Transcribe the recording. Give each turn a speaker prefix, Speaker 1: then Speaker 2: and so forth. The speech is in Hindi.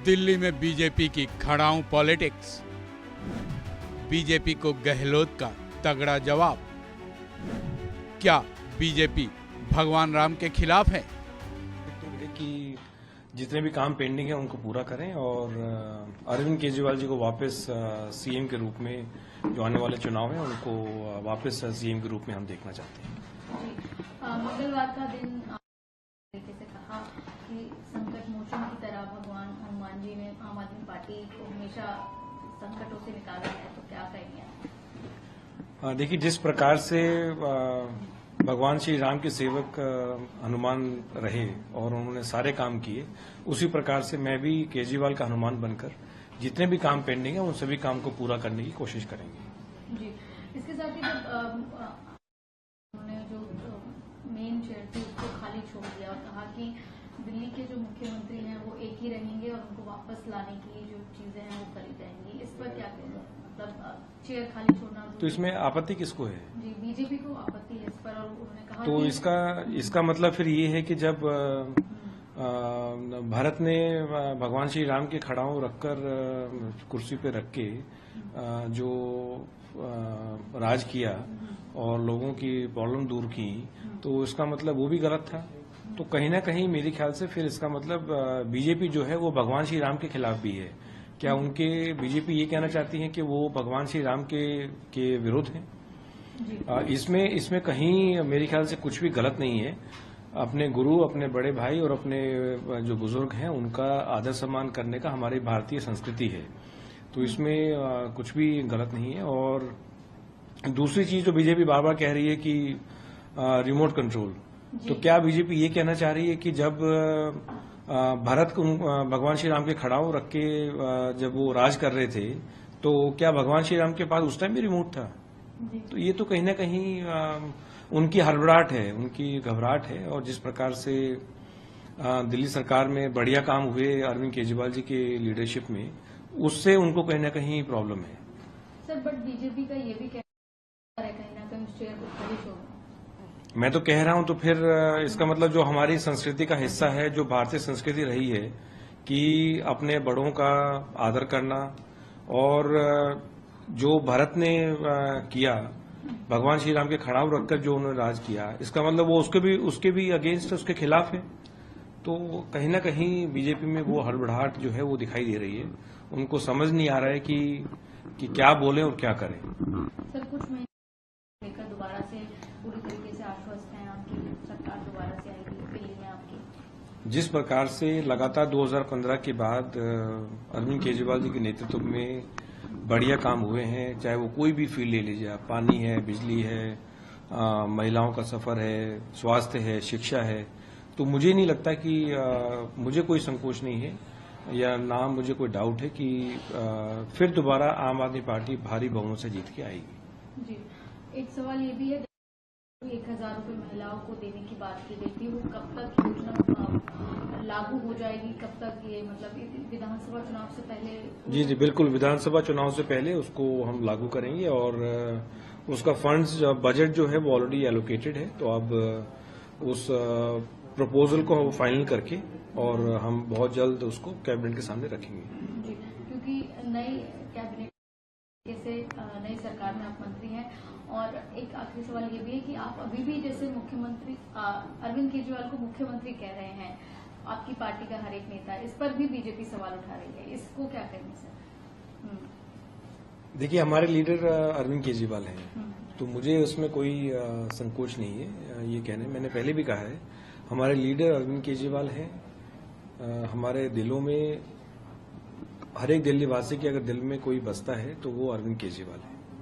Speaker 1: दिल्ली में बीजेपी की खड़ाऊ पॉलिटिक्स। बीजेपी को गहलोत का तगड़ा जवाब। क्या बीजेपी भगवान राम के खिलाफ है?
Speaker 2: कि जितने भी काम पेंडिंग है उनको पूरा करें और अरविंद केजरीवाल जी को वापस सीएम के रूप में जो आने वाले चुनाव हैं उनको वापस सीएम के रूप में हम देखना चाहते हैं।
Speaker 3: मंगलवार का दिन तरीके से कहा कि संकट मोचन की तरह भगवान हनुमान जी ने आम आदमी पार्टी को हमेशा संकटों से निकाला है, तो क्या कहेंगे?
Speaker 2: देखिए, जिस प्रकार से भगवान श्री राम के सेवक हनुमान रहे और उन्होंने सारे काम किए, उसी प्रकार से मैं भी केजरीवाल का हनुमान बनकर जितने भी काम पेंडिंग है उन सभी काम को पूरा करने की कोशिश करेंगे।
Speaker 3: जी, इसके साथ ही जब उन्होंने जो मेन चेयर थी उसको खाली छोड़ दिया और कहा कि दिल्ली के जो मुख्यमंत्री हैं वो एक ही रहेंगे और उनको वापस लाने की जो चीजें हैं वो करी जाएंगी, इस पर क्या कहेंगे? मतलब चेयर खाली छोड़ना
Speaker 2: तो इसमें आपत्ति किसको है?
Speaker 3: जी, बीजेपी को आपत्ति है इस पर और उन्होंने कहा
Speaker 2: तो इसका मतलब फिर ये है कि जब भारत ने भगवान श्री राम के खड़ाऊ रखकर कुर्सी पे रख के जो राज किया और लोगों की प्रॉब्लम दूर की, तो इसका मतलब वो भी गलत था। तो कहीं ना कहीं मेरे ख्याल से फिर इसका मतलब बीजेपी जो है वो भगवान श्री राम के खिलाफ भी है। क्या उनके बीजेपी ये कहना चाहती है कि वो भगवान श्री राम के विरुद्ध हैं? इसमें कहीं मेरे ख्याल से कुछ भी गलत नहीं है। अपने गुरु, अपने बड़े भाई और अपने जो बुजुर्ग हैं उनका आदर सम्मान करने का हमारी भारतीय संस्कृति है, तो इसमें कुछ भी गलत नहीं है। और दूसरी चीज जो बीजेपी बार बार कह रही है कि रिमोट कंट्रोल, तो क्या बीजेपी ये कहना चाह रही है कि जब भारत को भगवान श्री राम के खड़ाऊ रख के जब वो राज कर रहे थे, तो क्या भगवान श्री राम के पास उस टाइम भी रिमोट था? तो ये तो कहीं ना कहीं उनकी हड़बड़ाहट है, उनकी घबराहट है। और जिस प्रकार से दिल्ली सरकार में बढ़िया काम हुए अरविंद केजरीवाल जी के लीडरशिप में, उससे उनको कहीं ना कहीं प्रॉब्लम है।
Speaker 3: सर, बट बीजेपी का ये भी कहना है कहीं ना कहीं उस चेयर को खाली छोड़ना।
Speaker 2: मैं तो कह रहा हूं, तो फिर इसका मतलब जो हमारी संस्कृति का हिस्सा है, जो भारतीय संस्कृति रही है कि अपने बड़ों का आदर करना, और जो भारत ने किया भगवान श्री राम के खड़ाऊ रखकर जो उन्होंने राज किया, इसका मतलब वो उसके भी अगेंस्ट, उसके खिलाफ है। तो कहीं ना कहीं बीजेपी में वो हड़बड़ाहट जो है वो दिखाई दे रही है। उनको समझ नहीं आ रहा है कि क्या बोलें और क्या करें।
Speaker 3: सर, कुछ महीने लेकर दोबारा से पूरी तरीके से आश्वस्त हैं आपकी सरकार दोबारा से आएगी फील्ड में आपकी?
Speaker 2: जिस प्रकार से लगातार 2015 के बाद अरविंद केजरीवाल जी के नेतृत्व में बढ़िया काम हुए हैं, चाहे वो कोई भी फील्ड ले लीजिए आप, पानी है, बिजली है, महिलाओं का सफर है, स्वास्थ्य है, शिक्षा है, तो मुझे नहीं लगता कि मुझे कोई संकोच नहीं है या ना मुझे कोई डाउट है कि फिर दोबारा आम आदमी पार्टी भारी बहुमत से जीत के आएगी।
Speaker 3: जी, एक सवाल ये भी है, 1000 रुपये महिलाओं को देने की बात की गई थी, वो कब तक योजना लागू हो जाएगी? कब तक ये, मतलब विधानसभा चुनाव से पहले? जी,
Speaker 2: बिल्कुल, विधानसभा चुनाव से पहले उसको हम लागू करेंगे और उसका फंड्स बजट जो है वो ऑलरेडी एलोकेटेड है। तो अब उस प्रपोजल को हम फाइनल करके और हम बहुत जल्द उसको कैबिनेट के सामने रखेंगे।
Speaker 3: जी, क्योंकि नई कैबिनेट से नई सरकार में आप मंत्री हैं, और एक आखिरी सवाल ये भी है कि आप अभी भी जैसे मुख्यमंत्री अरविंद केजरीवाल को मुख्यमंत्री कह रहे हैं, आपकी पार्टी का हर एक नेता, इस पर भी बीजेपी सवाल उठा रही है, इसको क्या कहेंगे सर?
Speaker 2: देखिए, हमारे लीडर अरविंद केजरीवाल हैं, तो मुझे उसमें कोई संकोच नहीं है ये कहने। मैंने पहले भी कहा है, हमारे लीडर अरविंद केजरीवाल हैं। हमारे दिलों में हर एक दिल्ली वासी के अगर दिल में कोई बसता है तो वो अरविंद केजरीवाल है।